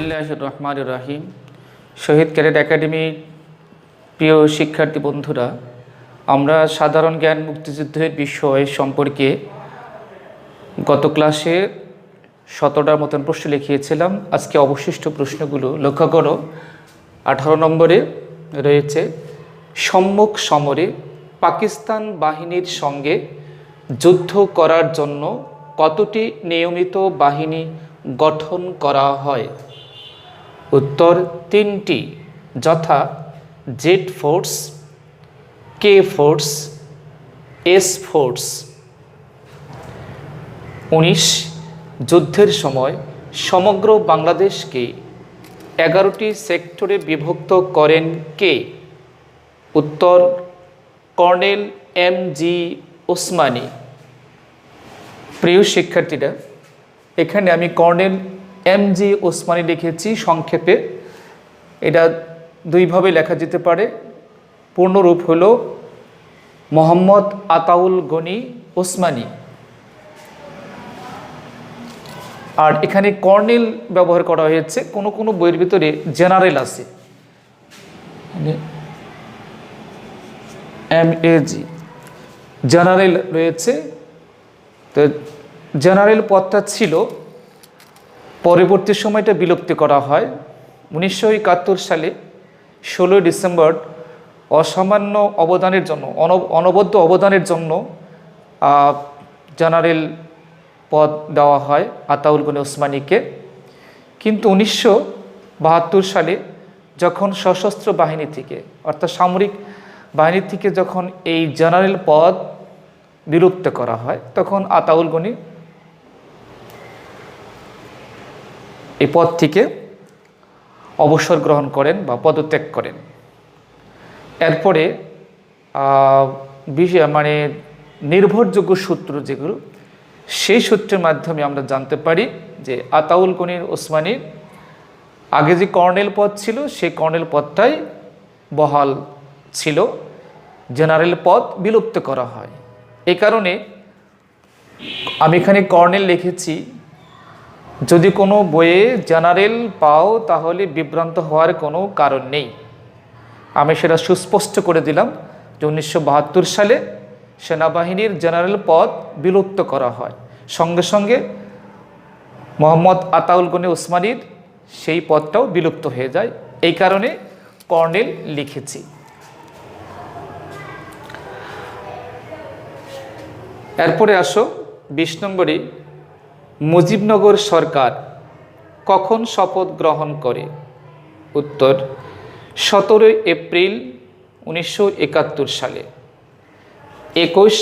বিসমিল্লাহির রহমানির রহিম। শহীদ cadet academy প্রিয় শিক্ষার্থী বন্ধুরা, আমরা সাধারণ জ্ঞান মুক্তিযুদ্ধের বিষয় সম্পর্কে গত ক্লাসে 17টার মতন প্রশ্ন লিখিয়েছিলাম। আজকে অবশিষ্ট প্রশ্নগুলো লক্ষ্য করো। 18 নম্বরে রয়েছে, সম্মুখ সমরে পাকিস্তান বাহিনীর সঙ্গে যুদ্ধ করার জন্য কতটি নিয়মিত বাহিনী গঠন করা হয়? উত্তর 3টি, যথা Z force, K force, S force. 19 যুদ্ধের সময় সমগ্র বাংলাদেশকে 11টি সেক্টরে বিভক্ত করেন কে? উত্তর কর্নেল এম.জি. ওসমানী। প্রিয় শিক্ষার্থীরা, এখানে আমি কর্নেল এম.জি. ওসমানী লিখেছি সংক্ষেপে। এটা দুইভাবে লেখা যেতে পারে। পূর্ণরূপ হলো মোহাম্মদ আতাউল গনি ওসমানী। আর এখানে কর্নেল ব্যবহার করা হয়েছে, কোনো কোনো বইয়ের ভিতরে জেনারেল আছে, এম.এ.জি. জেনারেল রয়েছে। তো জেনারেল পদটা ছিল, পরবর্তী সময়টা বিলুপ্তি করা হয়। 1971 সালে 16 ডিসেম্বর অসামান্য অবদানের জন্য, অনবদ্য অবদানের জন্য জেনারেল পদ দেওয়া হয় আতাউল গনি ওসমানীকে। কিন্তু 1972 সালে যখন সশস্ত্র বাহিনী থেকে, অর্থাৎ সামরিক বাহিনী থেকে যখন এই জেনারেল পদ বিলুপ্ত করা হয়, তখন আতাউল গনি এই পদ থেকে অবসর গ্রহণ করেন বা পদত্যাগ করেন। এরপরে নির্ভরযোগ্য সূত্র যেগুলো, সেই সূত্রের মাধ্যমে আমরা জানতে পারি যে আতাউল গনি ওসমানীর আগে যে কর্নেল পদ ছিল, সেই কর্নেল পদটাই বহাল ছিল, জেনারেল পদ বিলুপ্ত করা হয়। এই কারণে আমি এখানে কর্নেল লিখেছি। যদি কোনো বইয়ে জেনারেল পাও তাহলে বিভ্রান্ত হওয়ার কোনো কারণ নেই। আমি সেটা সুস্পষ্ট করে দিলাম যে 1972 সালে সেনাবাহিনীর জেনারেল পদ বিলুপ্ত করা হয়, সঙ্গে সঙ্গে মোহাম্মদ আতাউল গনি ওসমানীর সেই পদটাও বিলুপ্ত হয়ে যায়। এই কারণে কর্নেল লিখেছি। এরপরে আসো 20 নম্বরে, মুজিবনগর সরকার কখন শপথ গ্রহণ করে? উত্তর 17 এপ্রিল 1971 সালে। 21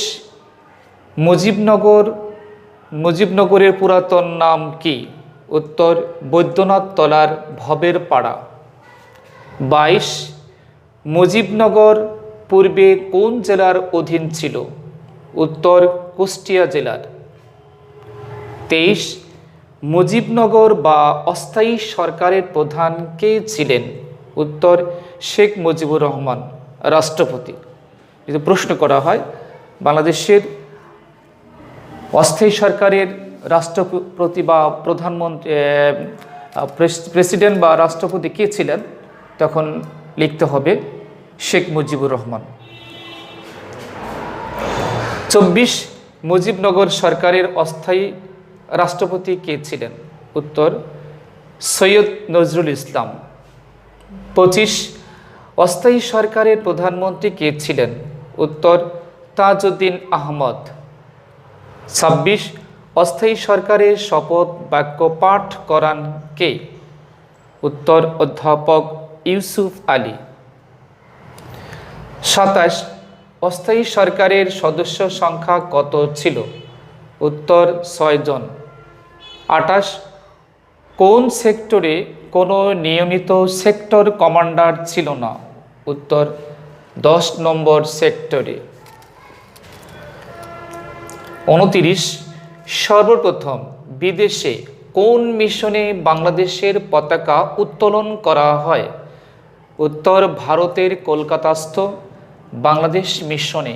মুজিবনগরের পুরাতন নাম কি? উত্তর বৈদ্যনাথ তলার ভবের পাড়া। 22 মুজিবনগর পূর্বে কোন জেলার অধীন ছিল? উত্তর কুষ্টিয়া জেলার। 23 মুজিবনগর বা অস্থায়ী সরকারের প্রধান কে ছিলেন? উত্তর শেখ মুজিবুর রহমান, রাষ্ট্রপতি। যদি প্রশ্ন করা হয় বাংলাদেশের অস্থায়ী সরকারের রাষ্ট্রপতি বা প্রধানমন্ত্রী, প্রেসিডেন্ট বা রাষ্ট্রপতি কে ছিলেন, তখন লিখতে হবে শেখ মুজিবুর রহমান। 24 মুজিবনগর সরকারের অস্থায়ী রাষ্ট্রপতি কে ছিলেন? উত্তর সৈয়দ নজরুল ইসলাম। 25 অস্থায়ী সরকারের প্রধানমন্ত্রী কে ছিলেন? উত্তর তাজউদ্দিন আহমদ। 26 অস্থায়ী সরকারের শপথ বাক্য পাঠ করান কে? উত্তর অধ্যাপক ইউসুফ আলী। 27 অস্থায়ী সরকারের সদস্য সংখ্যা কত ছিল? উত্তর 6 জন। 28 কোন সেক্টরে কোনো নিয়মিত সেক্টর কমান্ডার ছিল না? উত্তর 10 নম্বর সেক্টরে। 29 সর্বপ্রথম বিদেশে কোন মিশনে বাংলাদেশের পতাকা উত্তোলন করা হয়? উত্তর ভারতের কলকাতাস্থ বাংলাদেশ মিশনে।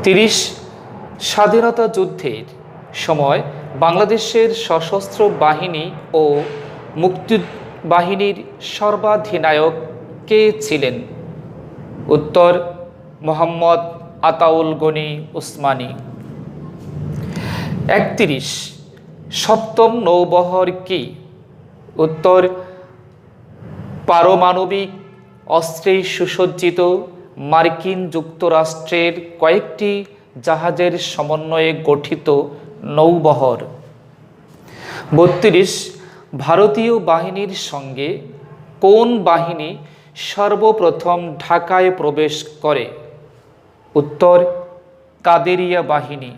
30 স্বাধীনতা যুদ্ধের সময় বাংলাদেশের সশস্ত্র বাহিনী ও মুক্তিবাহিনীর সর্বাধিনায়ক কে ছিলেন? উত্তর মোহাম্মদ আতাউল গনি ওসমানী। 31 সপ্তম নৌবহর কি? উত্তর পারমাণবিক অস্ত্রে সুসজ্জিত মার্কিন যুক্তরাষ্ট্রের কয়েকটি জাহাজের সমন্বয়ে গঠিত নৌবহর। 32 ভারতীয় বাহিনীর সঙ্গে কোন বাহিনী সর্বপ্রথম ঢাকায় প্রবেশ করে? উত্তর কাদেরিয়া বাহিনী।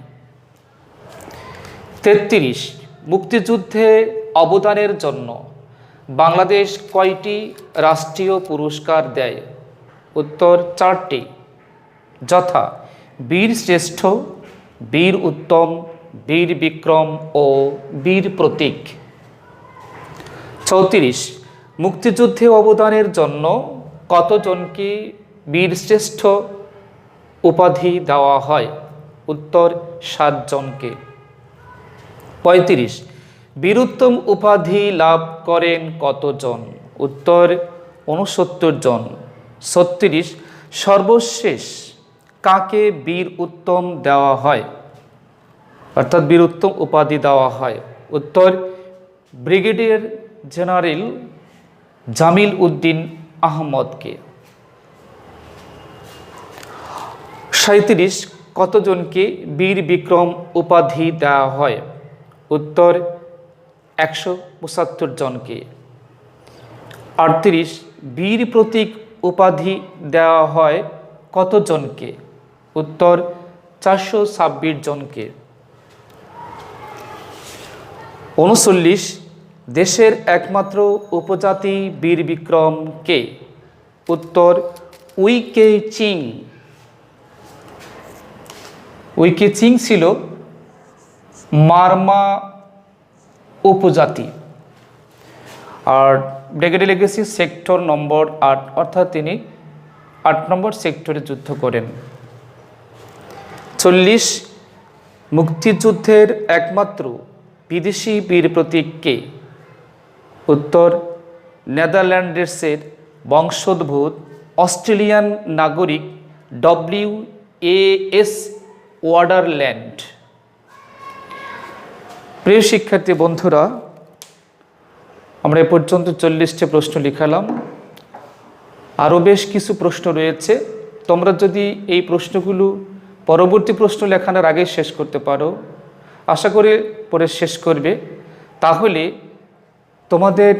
33 মুক্তিযুদ্ধে অবদানের জন্য বাংলাদেশ কয়টি রাষ্ট্রীয় পুরস্কার দেয়? উত্তর 4টি, যথা বীর শ্রেষ্ঠ, বীর উত্তম, বীর বিক্রম ও বীর প্রতীক। 34 মুক্তিযুদ্ধে অবদানের জন্য কতজনকে বীর শ্রেষ্ঠ উপাধি দেওয়া হয়? উত্তর 7 জনকে। 35 বীরুত্তম উপাধি লাভ করেন কতজন? উত্তর 69 জন। 36 সর্বশেষ কাকে বীর উত্তম দেওয়া হয়, অর্থাৎ বীর উত্তম উপাধি দেওয়া হয়? উত্তর ব্রিগেডিয়ার জেনারেল জামিল উদ্দিন আহমদকে। 37 কতজনকে বীর বিক্রম উপাধি দেওয়া হয়? উত্তর 175 জনকে। 38 বীর প্রতীক উপাধি দেওয়া হয় কতজনকে? উত্তর 426 জনকে। 39 দেশের একমাত্র উপজাতি বীর বিক্রম কে? উত্তর উইকে চিং। উইকে চিং ছিল মারমা উপজাতি। আর ব্রিগেডে লিখেছি সেক্টর নম্বর 8, অর্থাৎ তিনি 8 নম্বর সেক্টরে যুদ্ধ করেন। 40 মুক্তিযুদ্ধের একমাত্র বিদেশি বীর প্রতীক কে? উত্তর নেদারল্যান্ডসের বংশোদ্ভূত অস্ট্রেলিয়ান নাগরিক WAS ওয়ান্ডারল্যান্ড। প্রিয় শিক্ষার্থী বন্ধুরা, আমরা এ পর্যন্ত 40টি প্রশ্ন লিখালাম। আরও বেশ কিছু প্রশ্ন রয়েছে। তোমরা যদি এই প্রশ্নগুলো পরবর্তী প্রশ্ন লেখানোর আগে শেষ করতে পারো, আশা করি পরে শেষ করবে, তাহলে তোমাদের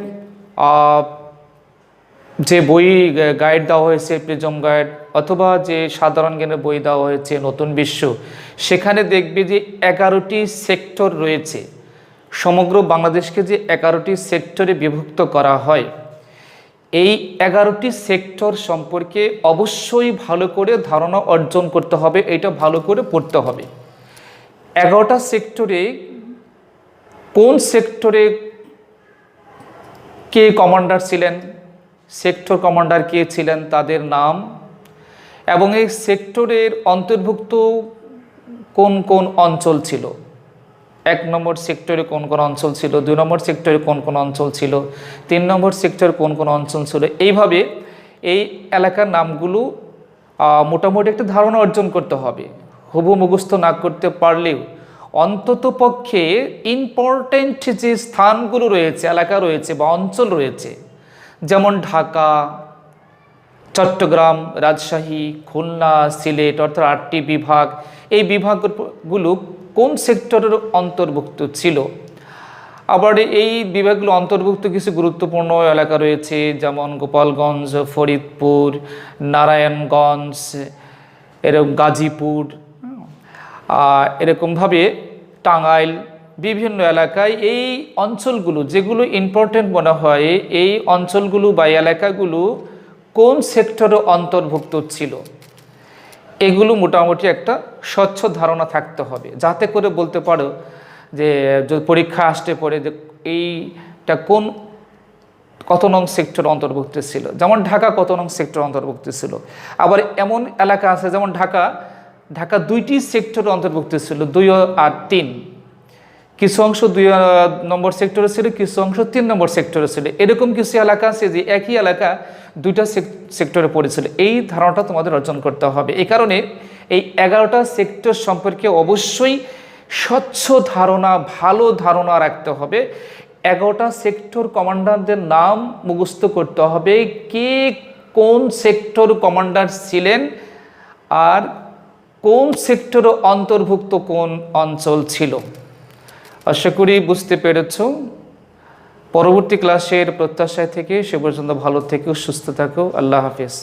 যে বই গাইড দেওয়া হয়েছে প্রিজম গাইড, অথবা যে সাধারণ জ্ঞানের বই দেওয়া হয়েছে নতুন বিশ্ব, সেখানে দেখবে যে 11টি সেক্টর রয়েছে। সমগ্র বাংলাদেশকে যে 11টি সেক্টরে বিভক্ত করা হয়, এই 11টি সেক্টর সম্পর্কে অবশ্যই ভালো করে ধারণা অর্জন করতে হবে, এটা ভালো করে পড়তে হবে। 11টা সেক্টরে কোন সেক্টরে কে কমান্ডার ছিলেন, সেক্টর কমান্ডার কে ছিলেন, তাদের নাম, এবং এই সেক্টরের অন্তর্ভুক্ত কোন কোন অঞ্চল ছিল, 1 নম্বর সেক্টরে কোন কোন অঞ্চল ছিল, 2 নম্বর সেক্টরে কোন কোন অঞ্চল ছিল, 3 নম্বর সেক্টরে কোন কোন অঞ্চল ছিল। এইভাবে এই এলাকার নামগুলো মোটামুটি একটা ধারণা অর্জন করতে হবে। হুবহু মুখস্থ না করতে পারলেও অন্তত পক্ষে ইম্পর্টেন্ট যে স্থানগুলো রয়েছে, এলাকা রয়েছে বা অঞ্চল রয়েছে, যেমন ঢাকা, চট্টগ্রাম, রাজশাহী, খুলনা, সিলেট, অর্থাৎ 8টি বিভাগ, এই বিভাগগুলো কোন সেক্টরের অন্তর্ভুক্ত ছিল। আবার এই বিভাগগুলো অন্তর্ভুক্ত কিছু গুরুত্বপূর্ণ এলাকা রয়েছে, যেমন গোপালগঞ্জ, ফরিদপুর, নারায়ণগঞ্জ, এরকম গাজীপুর, এরকমভাবে টাঙ্গাইল, বিভিন্ন এলাকায় এই অঞ্চলগুলো যেগুলো ইম্পর্টেন্ট মনে হয়, এই অঞ্চলগুলো বা এলাকাগুলো কোন সেক্টরে অন্তর্ভুক্ত ছিল, এগুলো মোটামুটি একটা স্বচ্ছ ধারণা থাকতে হবে, যাতে করে বলতে পারো যে যদি পরীক্ষা আসতে পড়ে যে এইটা কত নং সেক্টর অন্তর্ভুক্ত ছিল। যেমন ঢাকা কত নং সেক্টর অন্তর্ভুক্ত ছিল। আবার এমন এলাকা আছে যেমন ঢাকা 2টি সেক্টর অন্তর্ভুক্ত ছিল, 2 আর 3। কিছু অংশ 2 নম্বর সেক্টরে ছিল, কিছু অংশ 3 নম্বর সেক্টরে ছিল। এরকম কিছু এলাকা আছে যে একই এলাকা 2টা সেক্টরে পড়েছিল। এই ধারণাটা তোমাদের অর্জন করতে হবে। এই কারণে এই 11টা সেক্টর সম্পর্কে অবশ্যই স্বচ্ছ ধারণা, ভালো ধারণা রাখতে হবে। 11টা সেক্টর কমান্ডারদের নাম মুখস্থ করতে হবে, কে কোন সেক্টর কমান্ডার ছিলেন আর কোন সেক্টর অন্তর্ভুক্ত কোন অঞ্চল ছিল। আশা করি বুঝতে পেরেছ। পরবর্তী ক্লাসের প্রত্যাশায় থেকে সে পর্যন্ত ভালো থেকো, সুস্থ থাকো। আল্লাহ হাফেজ।